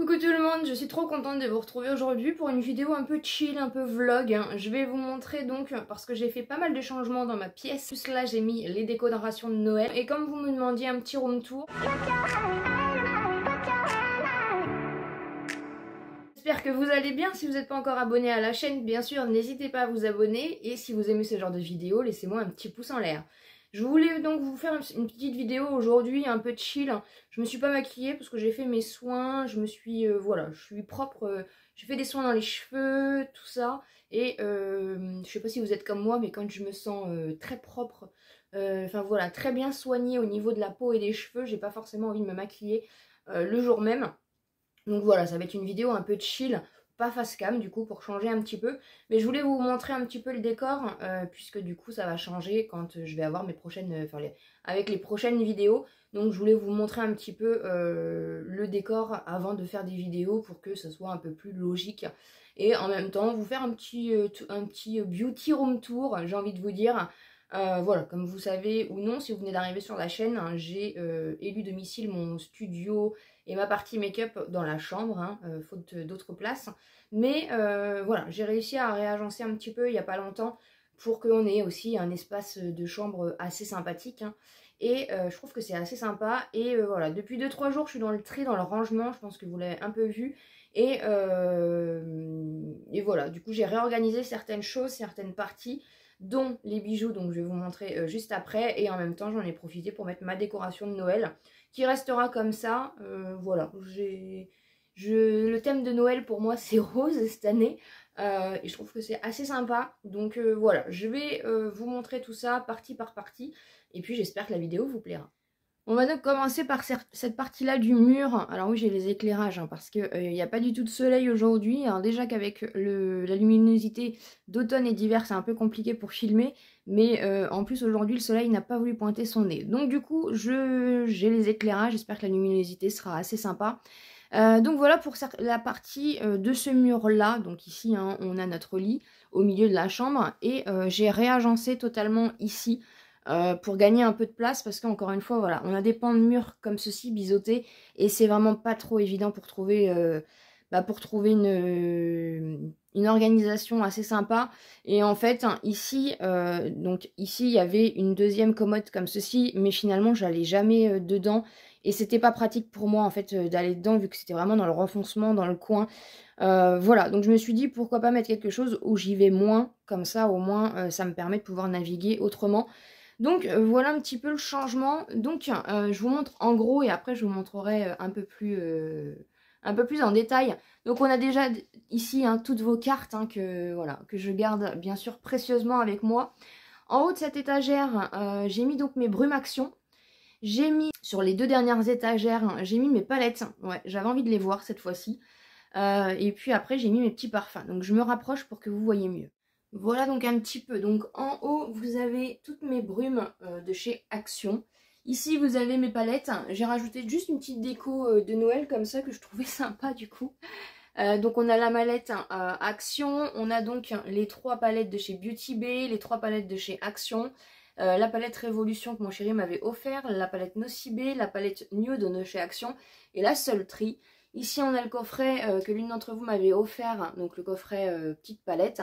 Coucou tout le monde, je suis trop contente de vous retrouver aujourd'hui pour une vidéo un peu chill, un peu vlog. Je vais vous montrer donc, parce que j'ai fait pas mal de changements dans ma pièce. Plus là j'ai mis les décorations de Noël. Et comme vous me demandiez un petit room tour, j'espère que vous allez bien. Si vous n'êtes pas encore abonné à la chaîne, bien sûr, n'hésitez pas à vous abonner. Et si vous aimez ce genre de vidéo, laissez-moi un petit pouce en l'air. Je voulais donc vous faire une petite vidéo aujourd'hui, un peu chill. Je me suis pas maquillée parce que j'ai fait mes soins, je me suis, voilà, je suis propre. J'ai fait des soins dans les cheveux, tout ça. Et je sais pas si vous êtes comme moi, mais quand je me sens très propre, enfin voilà, très bien soignée au niveau de la peau et des cheveux, j'ai pas forcément envie de me maquiller le jour même. Donc voilà, ça va être une vidéo un peu chill, pas face cam du coup pour changer un petit peu. Mais je voulais vous montrer un petit peu le décor, puisque du coup ça va changer quand je vais avoir mes prochaines, avec les prochaines vidéos. Donc je voulais vous montrer un petit peu le décor avant de faire des vidéos pour que ce soit un peu plus logique. Et en même temps vous faire un petit beauty room tour, j'ai envie de vous dire. Voilà, comme vous savez ou non, si vous venez d'arriver sur la chaîne, hein, j'ai élu domicile mon studio et ma partie make-up dans la chambre, hein, faute d'autres places. Mais voilà, j'ai réussi à réagencer un petit peu il n'y a pas longtemps pour qu'on ait aussi un espace de chambre assez sympathique. Hein. Et je trouve que c'est assez sympa. Et voilà, depuis 2-3 jours, je suis dans le tri, dans le rangement, je pense que vous l'avez un peu vu. Et voilà, du coup, j'ai réorganisé certaines choses, certaines parties, dont les bijoux, donc je vais vous montrer juste après. Et en même temps, j'en ai profité pour mettre ma décoration de Noël, qui restera comme ça. Voilà, le thème de Noël pour moi c'est rose cette année. Et je trouve que c'est assez sympa. Donc voilà, je vais vous montrer tout ça partie par partie. Et puis j'espère que la vidéo vous plaira. On va donc commencer par cette partie-là du mur. Alors oui, j'ai les éclairages hein, parce qu'il n'y a pas du tout de soleil aujourd'hui. Alors déjà qu'avec la luminosité d'automne et d'hiver, c'est un peu compliqué pour filmer. Mais en plus, aujourd'hui, le soleil n'a pas voulu pointer son nez. Donc du coup, j'ai les éclairages. J'espère que la luminosité sera assez sympa. Donc voilà pour la partie de ce mur-là. Donc ici, hein, on a notre lit au milieu de la chambre. Et j'ai réagencé totalement ici. Pour gagner un peu de place parce qu'encore une fois voilà on a des pans de murs comme ceci biseautés et c'est vraiment pas trop évident pour trouver une organisation assez sympa. Et en fait ici donc ici il y avait une deuxième commode comme ceci mais finalement j'allais jamais dedans et c'était pas pratique pour moi en fait d'aller dedans vu que c'était vraiment dans le renfoncement dans le coin. Voilà, donc je me suis dit pourquoi pas mettre quelque chose où j'y vais moins, comme ça au moins ça me permet de pouvoir naviguer autrement. Donc voilà un petit peu le changement. Donc je vous montre en gros et après je vous montrerai un peu plus en détail. Donc on a déjà ici hein, toutes vos cartes hein, que je garde bien sûr précieusement avec moi. En haut de cette étagère, j'ai mis donc mes brumes action. J'ai mis sur les deux dernières étagères, j'ai mis mes palettes. Ouais, j'avais envie de les voir cette fois-ci. Et puis après j'ai mis mes petits parfums. Donc je me rapproche pour que vous voyez mieux. Voilà donc un petit peu. Donc en haut, vous avez toutes mes brumes de chez Action. Ici, vous avez mes palettes. J'ai rajouté juste une petite déco de Noël comme ça que je trouvais sympa du coup. Donc on a la mallette Action. On a donc les 3 palettes de chez Beauty Bay, les 3 palettes de chez Action. La palette Révolution que mon chéri m'avait offert, la palette Nocibé, la palette Nude de chez Action et la Seule Tri. Ici, on a le coffret que l'une d'entre vous m'avait offert, donc le coffret petite palette.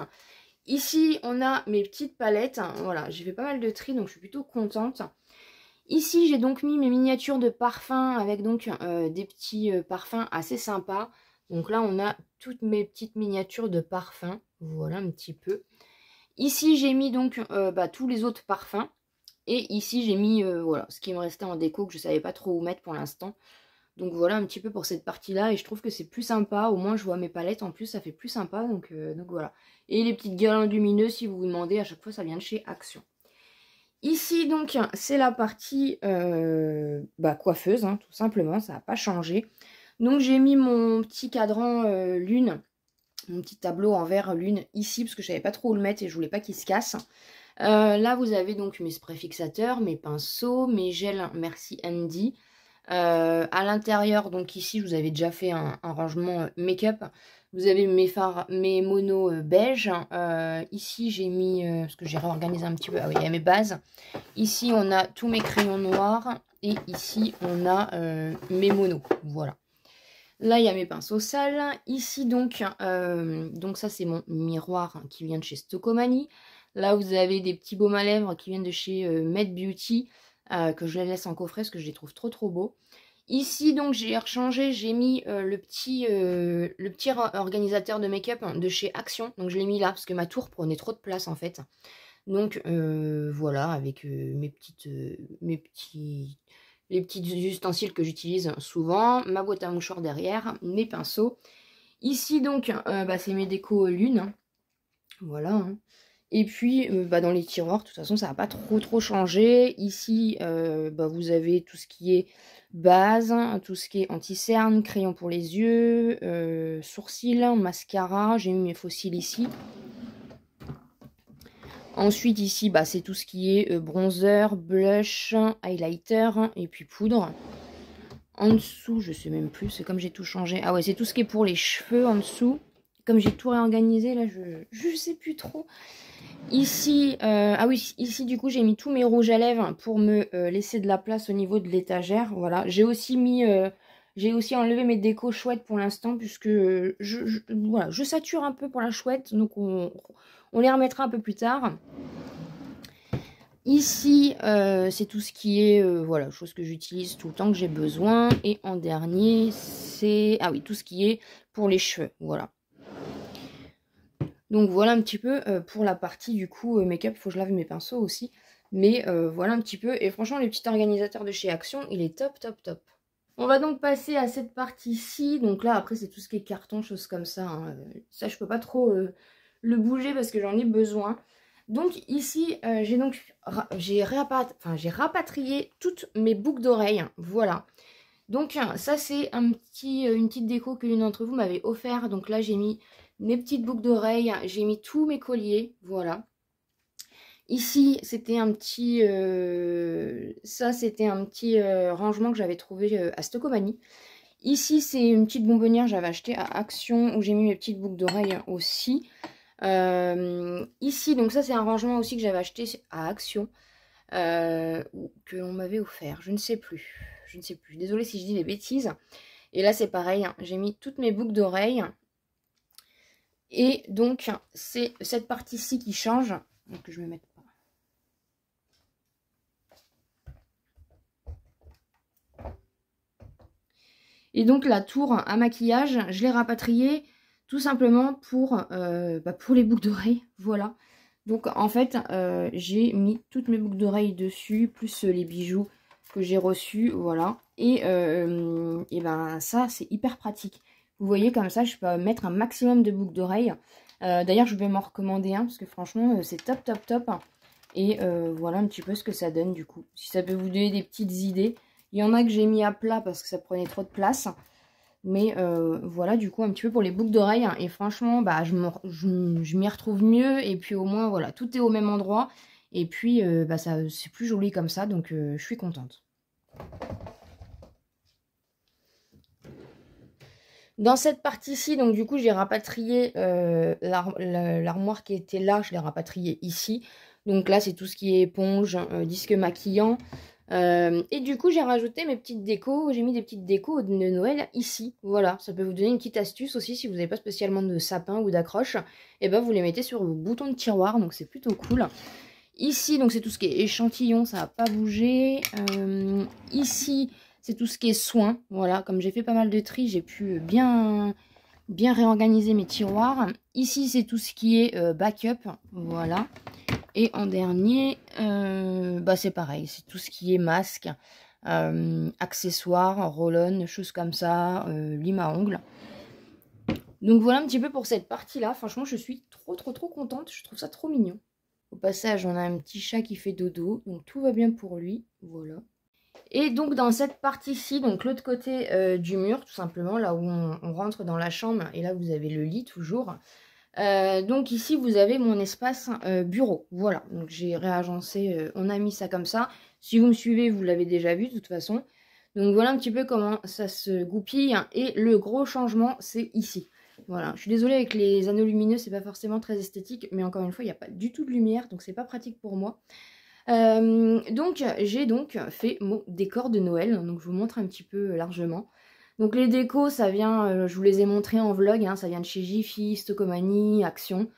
Ici, on a mes petites palettes. Voilà, j'ai fait pas mal de tri, donc je suis plutôt contente. Ici, j'ai donc mis mes miniatures de parfums avec donc des petits parfums assez sympas. Donc là, on a toutes mes petites miniatures de parfums. Voilà un petit peu. Ici, j'ai mis donc tous les autres parfums. Et ici, j'ai mis voilà, ce qui me restait en déco que je savais pas trop où mettre pour l'instant. Donc voilà un petit peu pour cette partie-là. Et je trouve que c'est plus sympa. Au moins, je vois mes palettes. En plus, ça fait plus sympa. Donc voilà. Et les petites guirlandes lumineuses, si vous vous demandez, à chaque fois, ça vient de chez Action. Ici, donc, c'est la partie coiffeuse, hein, tout simplement. Ça n'a pas changé. Donc, j'ai mis mon petit cadran lune. Mon petit tableau en verre lune ici. Parce que je savais pas trop où le mettre et je voulais pas qu'il se casse. Là, vous avez donc mes sprays fixateurs, mes pinceaux, mes gels Merci Andy. À l'intérieur, donc ici, je vous avais déjà fait un rangement make-up. Vous avez mes monos beige. Ici, j'ai mis, parce que j'ai réorganisé un petit peu, ah oui, il y a mes bases. Ici, on a tous mes crayons noirs. Et ici, on a mes monos. Voilà. Là, il y a mes pinceaux sales. Ici, donc ça, c'est mon miroir qui vient de chez Stocomanie. Là, vous avez des petits baumes à lèvres qui viennent de chez Med Beauty, que je les laisse en coffret parce que je les trouve trop beaux. Ici, donc, j'ai rechangé, j'ai mis le petit organisateur de make-up de chez Action. Donc, je l'ai mis là parce que ma tour prenait trop de place, en fait. Donc, voilà, avec les petits ustensiles que j'utilise souvent, ma boîte à mouchoirs derrière, mes pinceaux. Ici, donc, c'est mes décos lune. Voilà. Hein. Et puis, dans les tiroirs, de toute façon, ça va pas trop changé. Ici, vous avez tout ce qui est base, tout ce qui est anti-cerne, crayon pour les yeux, sourcils, mascara. J'ai mis mes faux cils ici. Ensuite, ici, c'est tout ce qui est bronzer, blush, highlighter et puis poudre. En dessous, je sais même plus, c'est comme j'ai tout changé. Ah ouais, c'est tout ce qui est pour les cheveux en dessous. Comme j'ai tout réorganisé, là, je sais plus trop. Ici, ici, du coup, j'ai mis tous mes rouges à lèvres pour me laisser de la place au niveau de l'étagère. Voilà, j'ai aussi enlevé mes décos chouettes pour l'instant, puisque je sature un peu pour la chouette, donc on les remettra un peu plus tard. Ici, c'est tout ce qui est, chose que j'utilise tout le temps que j'ai besoin. Et en dernier, c'est, tout ce qui est pour les cheveux, voilà. Donc voilà un petit peu pour la partie du coup make-up, il faut que je lave mes pinceaux aussi. Mais voilà un petit peu, et franchement le petit organisateur de chez Action, il est top. On va donc passer à cette partie-ci, donc là après c'est tout ce qui est carton, choses comme ça. Hein. Ça je peux pas trop le bouger parce que j'en ai besoin. Donc ici j'ai rapatrié toutes mes boucles d'oreilles, voilà. Donc ça c'est une petite déco que l'une d'entre vous m'avait offert. Donc là j'ai mis mes petites boucles d'oreilles, j'ai mis tous mes colliers, voilà. Ici c'était un petit rangement que j'avais trouvé à Stocomanie. Ici c'est une petite bonbonnière que j'avais achetée à Action où j'ai mis mes petites boucles d'oreilles aussi. Ici donc ça c'est un rangement aussi que j'avais acheté à Action. Que l'on m'avait offert, je ne sais plus, désolée si je dis des bêtises. Et là c'est pareil, hein, j'ai mis toutes mes boucles d'oreilles. Et donc c'est cette partie-ci qui change, donc je vais mettre pas. Et donc la tour à maquillage, je l'ai rapatriée tout simplement pour les boucles d'oreilles, voilà. Donc en fait, j'ai mis toutes mes boucles d'oreilles dessus, plus les bijoux que j'ai reçus, voilà. Et ça, c'est hyper pratique. Vous voyez, comme ça, je peux mettre un maximum de boucles d'oreilles. D'ailleurs, je vais m'en recommander un, parce que franchement, c'est top. Et voilà un petit peu ce que ça donne, du coup. Si ça peut vous donner des petites idées. Il y en a que j'ai mis à plat parce que ça prenait trop de place. Mais voilà, du coup, un petit peu pour les boucles d'oreilles. Et franchement, je m'y retrouve mieux. Et puis au moins, voilà, tout est au même endroit. Et puis, c'est plus joli comme ça. Donc, je suis contente. Dans cette partie-ci, donc du coup, j'ai rapatrié l'armoire qui était là. Je l'ai rapatriée ici. Donc là, c'est tout ce qui est éponge, disque maquillant. Et du coup j'ai rajouté mes petites décos, j'ai mis des petites décos de Noël ici, voilà, ça peut vous donner une petite astuce aussi si vous n'avez pas spécialement de sapin ou d'accroche, et vous les mettez sur vos boutons de tiroir, donc c'est plutôt cool. Ici donc c'est tout ce qui est échantillon, ça va pas bouger. Ici c'est tout ce qui est soin, voilà, comme j'ai fait pas mal de tri, j'ai pu bien réorganiser mes tiroirs. Ici c'est tout ce qui est backup, voilà. Et en dernier, c'est pareil, c'est tout ce qui est masque, accessoires, roll-on, choses comme ça, lime à ongles. Donc voilà un petit peu pour cette partie-là. Franchement, je suis trop contente. Je trouve ça trop mignon. Au passage, on a un petit chat qui fait dodo, donc tout va bien pour lui. Voilà. Et donc dans cette partie-ci, donc l'autre côté du mur, tout simplement, là où on rentre dans la chambre, et là vous avez le lit toujours. Donc ici vous avez mon espace bureau, voilà, donc j'ai réagencé, on a mis ça comme ça. Si vous me suivez, vous l'avez déjà vu de toute façon. Donc voilà un petit peu comment ça se goupille, et le gros changement c'est ici. Voilà, je suis désolée avec les anneaux lumineux, c'est pas forcément très esthétique, mais encore une fois il n'y a pas du tout de lumière, donc c'est pas pratique pour moi. Donc j'ai fait mon décor de Noël, donc je vous montre un petit peu largement. Donc les décos, ça vient, je vous les ai montrés en vlog, hein, ça vient de chez Jiffy, Stocomanie, Action.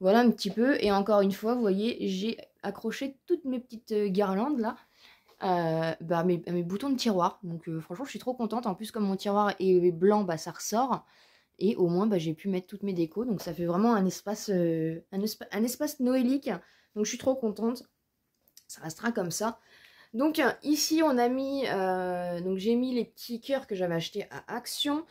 Voilà un petit peu. Et encore une fois, vous voyez, j'ai accroché toutes mes petites guirlandes là. Bah, mes boutons de tiroir. Donc franchement, je suis trop contente. En plus, comme mon tiroir est blanc, bah, ça ressort. Et au moins, bah, j'ai pu mettre toutes mes décos. Donc ça fait vraiment un espace, un espace noélique. Donc je suis trop contente. Ça restera comme ça. Donc ici, on a mis... donc j'ai mis les petits cœurs que j'avais achetés à Action.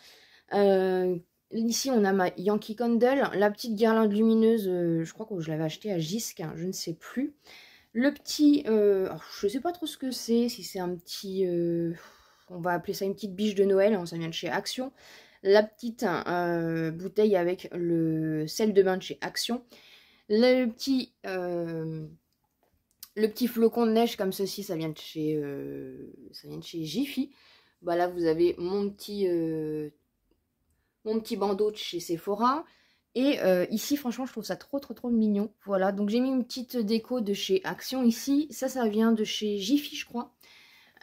Ici, on a ma Yankee Candle. La petite guirlande lumineuse, je crois que je l'avais achetée à Jisc, hein, je ne sais plus. Le petit, je sais pas trop ce que c'est, si c'est un petit, on va appeler ça une petite biche de Noël, hein, ça vient de chez Action. La petite bouteille avec le sel de bain de chez Action. Le petit flocon de neige comme ceci, ça vient de chez Jiffy. Bah là, vous avez mon petit bandeau de chez Sephora. Et ici, franchement, je trouve ça trop mignon. Voilà, donc j'ai mis une petite déco de chez Action ici. Ça vient de chez Jiffy, je crois.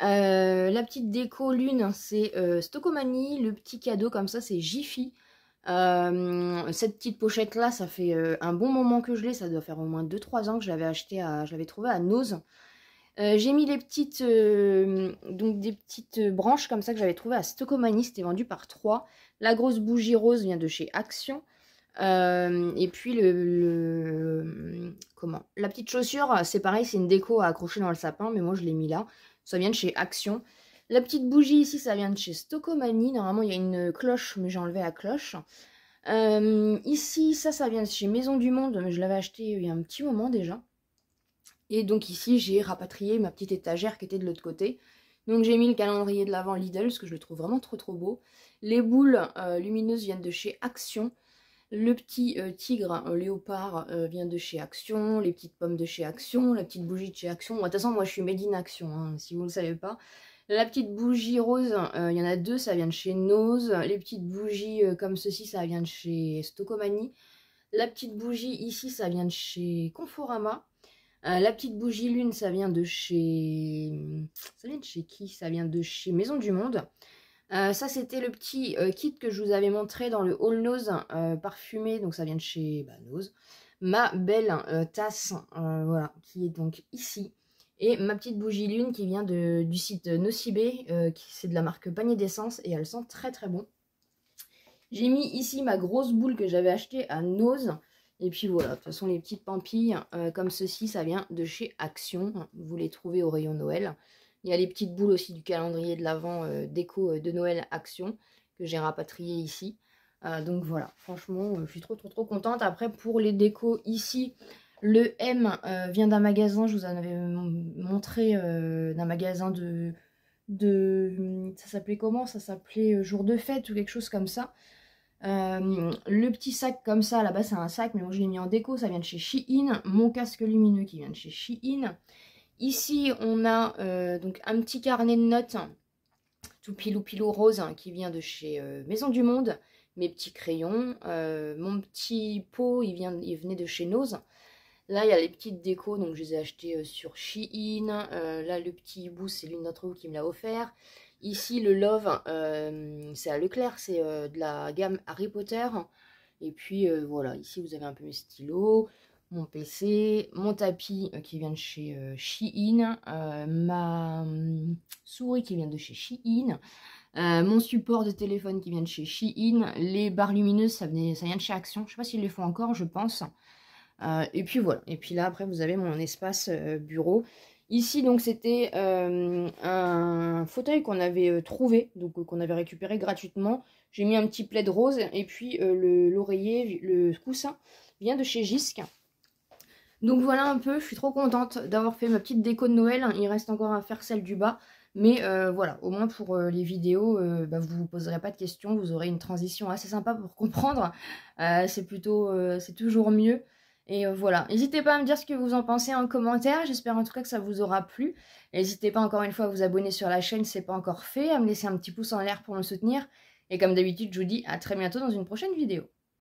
La petite déco lune, c'est Stocomanie. Le petit cadeau comme ça, c'est Jiffy. Cette petite pochette là, ça fait un bon moment que je l'ai. Ça doit faire au moins 2-3 ans que je l'avais acheté je l'avais trouvé à Nose. J'ai mis les petites, donc des petites branches comme ça que j'avais trouvé à Stocomanie. C'était vendu par 3. La grosse bougie rose vient de chez Action. Et puis comment, la petite chaussure, c'est pareil, c'est une déco à accrocher dans le sapin, mais moi je l'ai mis là. Ça vient de chez Action. La petite bougie ici, ça vient de chez Stocomanie. Normalement, il y a une cloche, mais j'ai enlevé la cloche. Ici, ça vient de chez Maison du Monde, mais je l'avais acheté il y a un petit moment déjà. Et donc ici, j'ai rapatrié ma petite étagère qui était de l'autre côté. Donc j'ai mis le calendrier de l'Avent Lidl, parce que je le trouve vraiment trop beau. Les boules lumineuses viennent de chez Action. Le petit tigre léopard vient de chez Action. Les petites pommes de chez Action. La petite bougie de chez Action. Bon, de toute façon, moi, je suis made in Action, hein, si vous ne le savez pas. La petite bougie rose, il y en a 2, ça vient de chez Nose. Les petites bougies comme ceci, ça vient de chez Stocomanie. La petite bougie ici, ça vient de chez Conforama. La petite bougie lune, ça vient de chez... Ça vient de chez qui? Ça vient de chez Maison du Monde. Ça, c'était le petit kit que je vous avais montré dans le All Nose parfumé. Donc, ça vient de chez Nose. Ma belle tasse, voilà, qui est donc ici. Et ma petite bougie lune qui vient du site Nocibé, c'est de la marque Panier d'essence. Et elle sent très bon. J'ai mis ici ma grosse boule que j'avais achetée à Nose. Et puis voilà, de toute façon, les petites pampilles comme ceci, ça vient de chez Action. Vous les trouvez au rayon Noël. Il y a les petites boules aussi du calendrier de l'Avent déco de Noël Action que j'ai rapatrié ici. Donc voilà, franchement, je suis trop contente. Après, pour les décos ici, le M vient d'un magasin, je vous en avais montré, d'un magasin ça s'appelait comment? Ça s'appelait Jour de fête ou quelque chose comme ça. Le petit sac comme ça, là-bas c'est un sac, mais moi je l'ai mis en déco, ça vient de chez Shein. Mon casque lumineux qui vient de chez Shein. Ici on a donc un petit carnet de notes, tout pilou rose, hein, qui vient de chez Maison du Monde. Mes petits crayons, mon petit pot, il venait de chez Nose. Là il y a les petites décos, donc je les ai achetées sur Shein. Là le petit hibou, c'est l'une d'entre vous qui me l'a offert. Ici, le Love, c'est à Leclerc, c'est de la gamme Harry Potter. Et puis, voilà, ici, vous avez un peu mes stylos, mon PC, mon tapis qui vient de chez Shein, ma souris qui vient de chez Shein, mon support de téléphone qui vient de chez Shein, les barres lumineuses, ça vient de chez Action. Je ne sais pas s'ils les font encore, je pense. Et puis, voilà. Et puis là, après, vous avez mon espace bureau. Ici, donc, c'était un fauteuil qu'on avait trouvé, donc qu'on avait récupéré gratuitement. J'ai mis un petit plaid rose et puis l'oreiller, le coussin vient de chez Jisc. Donc voilà un peu, je suis trop contente d'avoir fait ma petite déco de Noël. Il reste encore à faire celle du bas. Mais voilà, au moins pour les vidéos, vous ne vous poserez pas de questions. Vous aurez une transition assez sympa pour comprendre. C'est toujours mieux. Et voilà, n'hésitez pas à me dire ce que vous en pensez en commentaire, j'espère en tout cas que ça vous aura plu. N'hésitez pas encore une fois à vous abonner sur la chaîne si ce n'est pas encore fait, à me laisser un petit pouce en l'air pour me soutenir. Et comme d'habitude, je vous dis à très bientôt dans une prochaine vidéo.